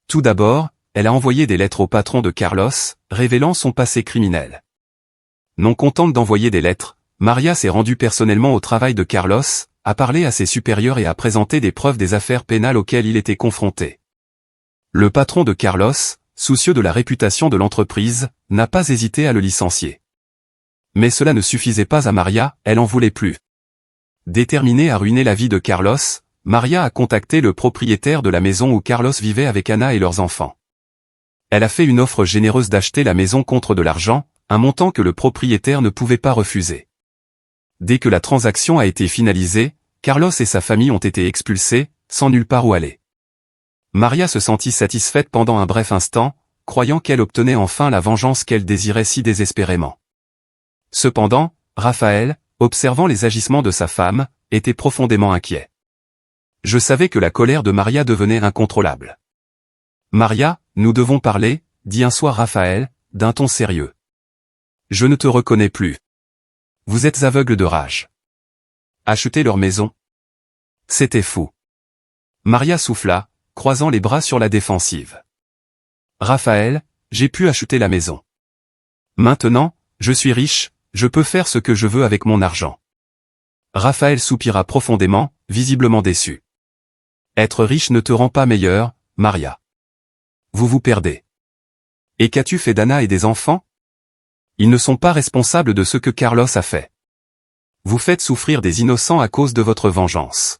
Tout d'abord, elle a envoyé des lettres au patron de Carlos, révélant son passé criminel. Non contente d'envoyer des lettres, Maria s'est rendue personnellement au travail de Carlos, a parlé à ses supérieurs et a présenté des preuves des affaires pénales auxquelles il était confronté. Le patron de Carlos, soucieux de la réputation de l'entreprise, n'a pas hésité à le licencier. Mais cela ne suffisait pas à Maria, elle en voulait plus. Déterminée à ruiner la vie de Carlos, Maria a contacté le propriétaire de la maison où Carlos vivait avec Anna et leurs enfants. Elle a fait une offre généreuse d'acheter la maison contre de l'argent, un montant que le propriétaire ne pouvait pas refuser. Dès que la transaction a été finalisée, Carlos et sa famille ont été expulsés, sans nulle part où aller. Maria se sentit satisfaite pendant un bref instant, croyant qu'elle obtenait enfin la vengeance qu'elle désirait si désespérément. Cependant, Raphaël, observant les agissements de sa femme, était profondément inquiet. Je savais que la colère de Maria devenait incontrôlable. Maria, nous devons parler, dit un soir Raphaël, d'un ton sérieux. Je ne te reconnais plus. Vous êtes aveugle de rage. Acheter leur maison? C'était fou. Maria souffla, croisant les bras sur la défensive. Raphaël, j'ai pu acheter la maison. Maintenant, je suis riche, je peux faire ce que je veux avec mon argent. Raphaël soupira profondément, visiblement déçu. Être riche ne te rend pas meilleur, Maria. Vous vous perdez. Et qu'as-tu fait d'Anna et des enfants? Ils ne sont pas responsables de ce que Carlos a fait. Vous faites souffrir des innocents à cause de votre vengeance.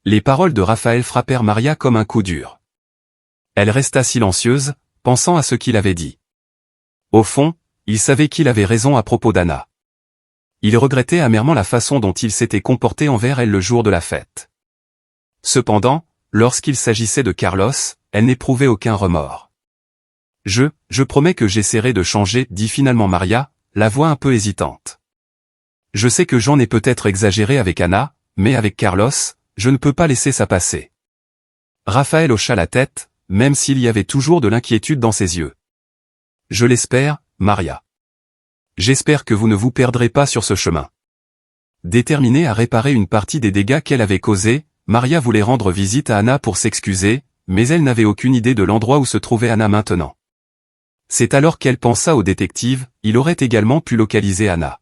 Les paroles de Raphaël frappèrent Maria comme un coup dur. Elle resta silencieuse, pensant à ce qu'il avait dit. Au fond, il savait qu'il avait raison à propos d'Anna. Il regrettait amèrement la façon dont il s'était comporté envers elle le jour de la fête. Cependant, lorsqu'il s'agissait de Carlos, elle n'éprouvait aucun remords. Je promets que j'essaierai de changer, dit finalement Maria, la voix un peu hésitante. Je sais que j'en ai peut-être exagéré avec Anna, mais avec Carlos, je ne peux pas laisser ça passer. Raphaël hocha la tête, même s'il y avait toujours de l'inquiétude dans ses yeux. Je l'espère, Maria. J'espère que vous ne vous perdrez pas sur ce chemin. Déterminée à réparer une partie des dégâts qu'elle avait causés, Maria voulait rendre visite à Anna pour s'excuser, mais elle n'avait aucune idée de l'endroit où se trouvait Anna maintenant. C'est alors qu'elle pensa au détective, il aurait également pu localiser Anna.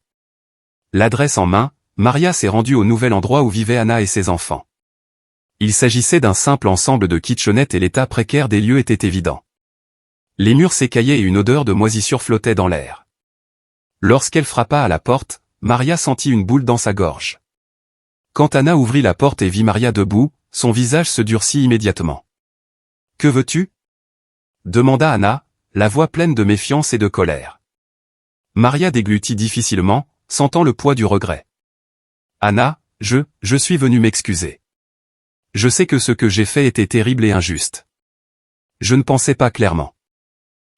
L'adresse en main, Maria s'est rendue au nouvel endroit où vivaient Anna et ses enfants. Il s'agissait d'un simple ensemble de kitchenettes et l'état précaire des lieux était évident. Les murs s'écaillaient et une odeur de moisissure flottait dans l'air. Lorsqu'elle frappa à la porte, Maria sentit une boule dans sa gorge. Quand Anna ouvrit la porte et vit Maria debout, son visage se durcit immédiatement. « Que veux-tu » demanda Anna, la voix pleine de méfiance et de colère. Maria déglutit difficilement, sentant le poids du regret. « Anna, je suis venue m'excuser. Je sais que ce que j'ai fait était terrible et injuste. Je ne pensais pas clairement. »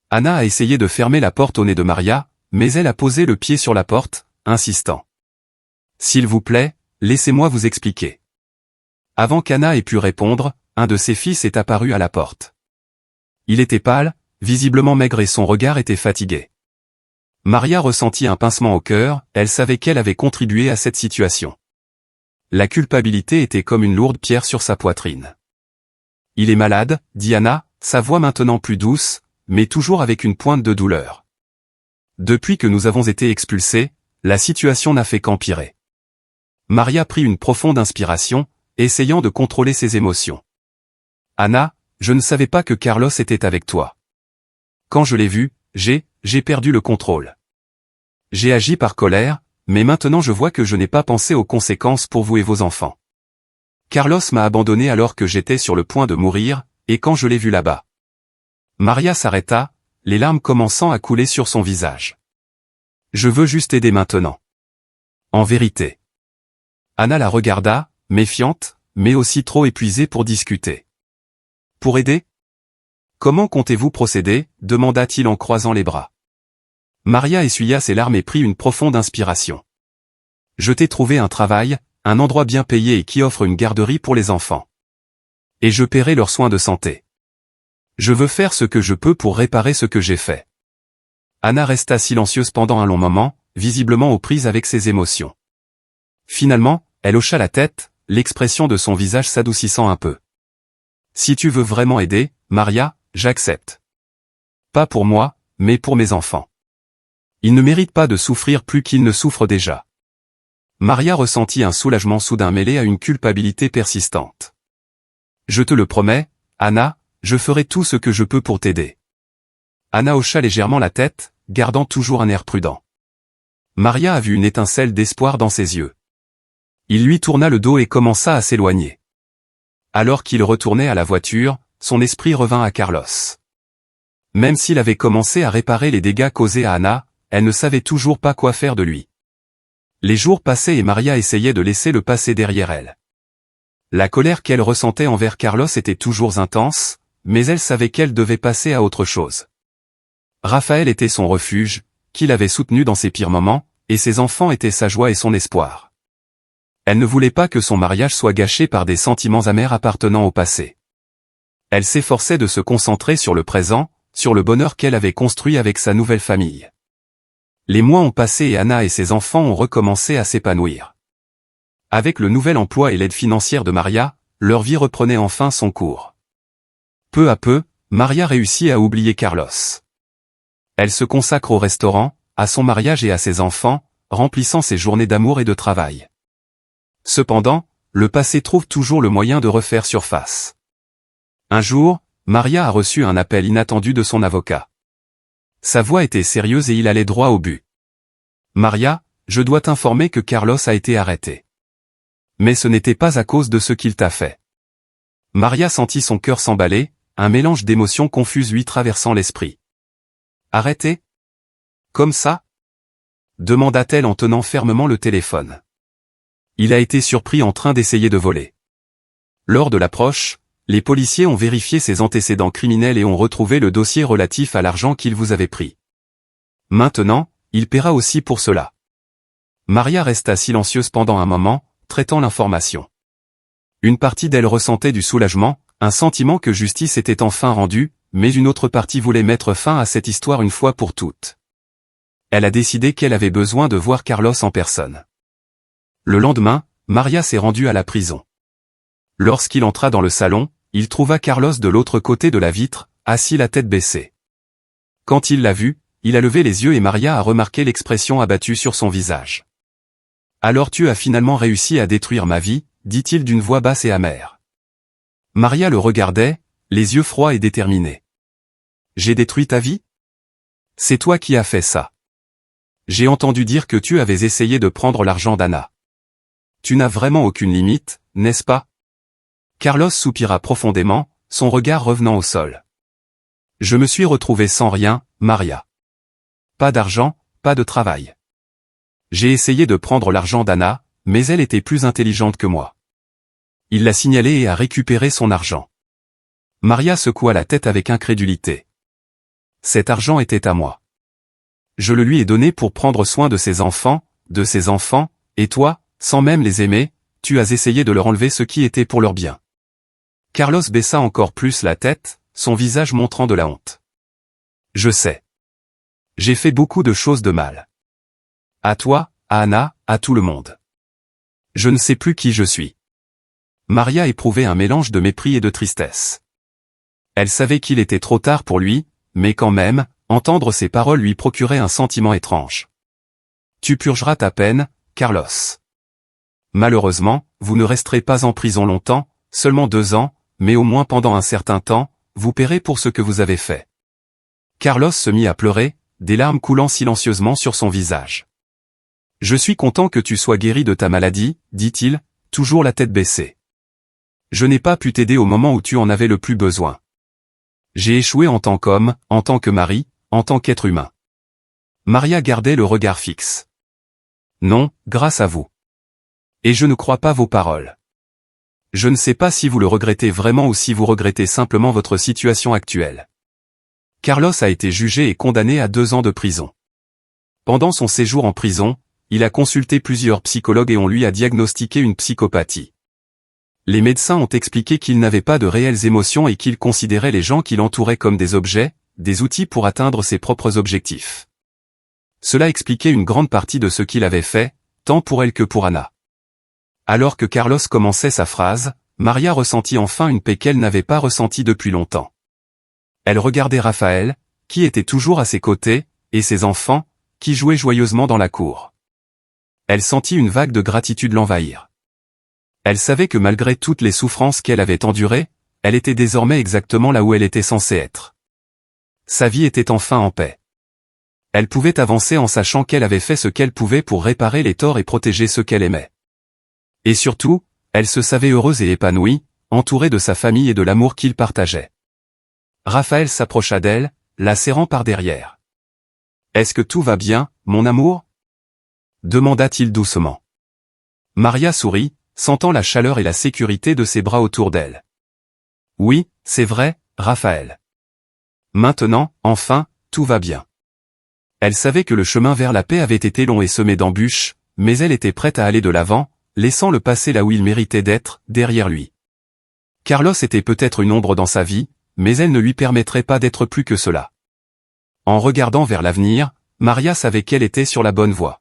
Anna a essayé de fermer la porte au nez de Maria, mais elle a posé le pied sur la porte, insistant. « S'il vous plaît, laissez-moi vous expliquer. » Avant qu'Anna ait pu répondre, un de ses fils est apparu à la porte. Il était pâle, visiblement maigre et son regard était fatigué. Maria ressentit un pincement au cœur, elle savait qu'elle avait contribué à cette situation. La culpabilité était comme une lourde pierre sur sa poitrine. « Il est malade, » dit Anna, sa voix maintenant plus douce, mais toujours avec une pointe de douleur. « Depuis que nous avons été expulsés, la situation n'a fait qu'empirer. » Maria prit une profonde inspiration, essayant de contrôler ses émotions. « Anna, je ne savais pas que Carlos était avec toi. Quand je l'ai vu, j'ai perdu le contrôle. J'ai agi par colère, mais maintenant je vois que je n'ai pas pensé aux conséquences pour vous et vos enfants. Carlos m'a abandonné alors que j'étais sur le point de mourir, et quand je l'ai vu là-bas. » Maria s'arrêta, les larmes commençant à couler sur son visage. « Je veux juste aider maintenant. En vérité. » Anna la regarda, méfiante, mais aussi trop épuisée pour discuter. « Pour aider ? Comment comptez-vous procéder » demanda-t-il en croisant les bras. Maria essuya ses larmes et prit une profonde inspiration. « Je t'ai trouvé un travail, un endroit bien payé et qui offre une garderie pour les enfants. Et je paierai leurs soins de santé. Je veux faire ce que je peux pour réparer ce que j'ai fait. » Anna resta silencieuse pendant un long moment, visiblement aux prises avec ses émotions. Finalement, elle hocha la tête, l'expression de son visage s'adoucissant un peu. « Si tu veux vraiment aider, Maria, j'accepte. Pas pour moi, mais pour mes enfants. Ils ne méritent pas de souffrir plus qu'ils ne souffrent déjà. » Maria ressentit un soulagement soudain mêlé à une culpabilité persistante. « Je te le promets, Anna, je ferai tout ce que je peux pour t'aider. » Anna hocha légèrement la tête, gardant toujours un air prudent. Maria a vu une étincelle d'espoir dans ses yeux. Il lui tourna le dos et commença à s'éloigner. Alors qu'il retournait à la voiture, son esprit revint à Carlos. Même s'il avait commencé à réparer les dégâts causés à Anna, elle ne savait toujours pas quoi faire de lui. Les jours passaient et Maria essayait de laisser le passé derrière elle. La colère qu'elle ressentait envers Carlos était toujours intense, mais elle savait qu'elle devait passer à autre chose. Raphaël était son refuge, qu'il avait soutenu dans ses pires moments, et ses enfants étaient sa joie et son espoir. Elle ne voulait pas que son mariage soit gâché par des sentiments amers appartenant au passé. Elle s'efforçait de se concentrer sur le présent, sur le bonheur qu'elle avait construit avec sa nouvelle famille. Les mois ont passé et Anna et ses enfants ont recommencé à s'épanouir. Avec le nouvel emploi et l'aide financière de Maria, leur vie reprenait enfin son cours. Peu à peu, Maria réussit à oublier Carlos. Elle se consacre au restaurant, à son mariage et à ses enfants, remplissant ses journées d'amour et de travail. Cependant, le passé trouve toujours le moyen de refaire surface. Un jour, Maria a reçu un appel inattendu de son avocat. Sa voix était sérieuse et il allait droit au but. « Maria, je dois t'informer que Carlos a été arrêté. Mais ce n'était pas à cause de ce qu'il t'a fait. » Maria sentit son cœur s'emballer, un mélange d'émotions confuses lui traversant l'esprit. « Arrêté ? Comme ça ?» demanda-t-elle en tenant fermement le téléphone. Il a été surpris en train d'essayer de voler. Lors de l'approche, les policiers ont vérifié ses antécédents criminels et ont retrouvé le dossier relatif à l'argent qu'il vous avait pris. Maintenant, il paiera aussi pour cela. Maria resta silencieuse pendant un moment, traitant l'information. Une partie d'elle ressentait du soulagement, un sentiment que justice était enfin rendue, mais une autre partie voulait mettre fin à cette histoire une fois pour toutes. Elle a décidé qu'elle avait besoin de voir Carlos en personne. Le lendemain, Maria s'est rendue à la prison. Lorsqu'il entra dans le salon, il trouva Carlos de l'autre côté de la vitre, assis la tête baissée. Quand il l'a vu, il a levé les yeux et Maria a remarqué l'expression abattue sur son visage. « Alors tu as finalement réussi à détruire ma vie » dit-il d'une voix basse et amère. Maria le regardait, les yeux froids et déterminés. « J'ai détruit ta vie ? C'est toi qui as fait ça. J'ai entendu dire que tu avais essayé de prendre l'argent d'Anna. Tu n'as vraiment aucune limite, n'est-ce pas? Carlos soupira profondément, son regard revenant au sol. Je me suis retrouvé sans rien, Maria. Pas d'argent, pas de travail. J'ai essayé de prendre l'argent d'Anna, mais elle était plus intelligente que moi. Il l'a signalé et a récupéré son argent. Maria secoua la tête avec incrédulité. Cet argent était à moi. Je le lui ai donné pour prendre soin de ses enfants, et toi, sans même les aimer, tu as essayé de leur enlever ce qui était pour leur bien. Carlos baissa encore plus la tête, son visage montrant de la honte. Je sais. J'ai fait beaucoup de choses de mal. À toi, à Anna, à tout le monde. Je ne sais plus qui je suis. Maria éprouvait un mélange de mépris et de tristesse. Elle savait qu'il était trop tard pour lui, mais quand même, entendre ces paroles lui procurait un sentiment étrange. Tu purgeras ta peine, Carlos. Malheureusement, vous ne resterez pas en prison longtemps, seulement 2 ans, mais au moins pendant un certain temps, vous paierez pour ce que vous avez fait. Carlos se mit à pleurer, des larmes coulant silencieusement sur son visage. Je suis content que tu sois guéri de ta maladie, dit-il, toujours la tête baissée. Je n'ai pas pu t'aider au moment où tu en avais le plus besoin. J'ai échoué en tant qu'homme, en tant que mari, en tant qu'être humain. Maria gardait le regard fixe. Non, grâce à vous. Et je ne crois pas vos paroles. Je ne sais pas si vous le regrettez vraiment ou si vous regrettez simplement votre situation actuelle. Carlos a été jugé et condamné à 2 ans de prison. Pendant son séjour en prison, il a consulté plusieurs psychologues et on lui a diagnostiqué une psychopathie. Les médecins ont expliqué qu'il n'avait pas de réelles émotions et qu'il considérait les gens qui l'entouraient comme des objets, des outils pour atteindre ses propres objectifs. Cela expliquait une grande partie de ce qu'il avait fait, tant pour elle que pour Anna. Alors que Carlos commençait sa phrase, Maria ressentit enfin une paix qu'elle n'avait pas ressentie depuis longtemps. Elle regardait Raphaël, qui était toujours à ses côtés, et ses enfants, qui jouaient joyeusement dans la cour. Elle sentit une vague de gratitude l'envahir. Elle savait que malgré toutes les souffrances qu'elle avait endurées, elle était désormais exactement là où elle était censée être. Sa vie était enfin en paix. Elle pouvait avancer en sachant qu'elle avait fait ce qu'elle pouvait pour réparer les torts et protéger ceux qu'elle aimait. Et surtout, elle se savait heureuse et épanouie, entourée de sa famille et de l'amour qu'ils partageaient. Raphaël s'approcha d'elle, la serrant par derrière. « Est-ce que tout va bien, mon amour ?» demanda-t-il doucement. Maria sourit, sentant la chaleur et la sécurité de ses bras autour d'elle. « Oui, c'est vrai, Raphaël. Maintenant, enfin, tout va bien. » Elle savait que le chemin vers la paix avait été long et semé d'embûches, mais elle était prête à aller de l'avant, laissant le passé là où il méritait d'être, derrière lui. Carlos était peut-être une ombre dans sa vie, mais elle ne lui permettrait pas d'être plus que cela. En regardant vers l'avenir, Maria savait qu'elle était sur la bonne voie.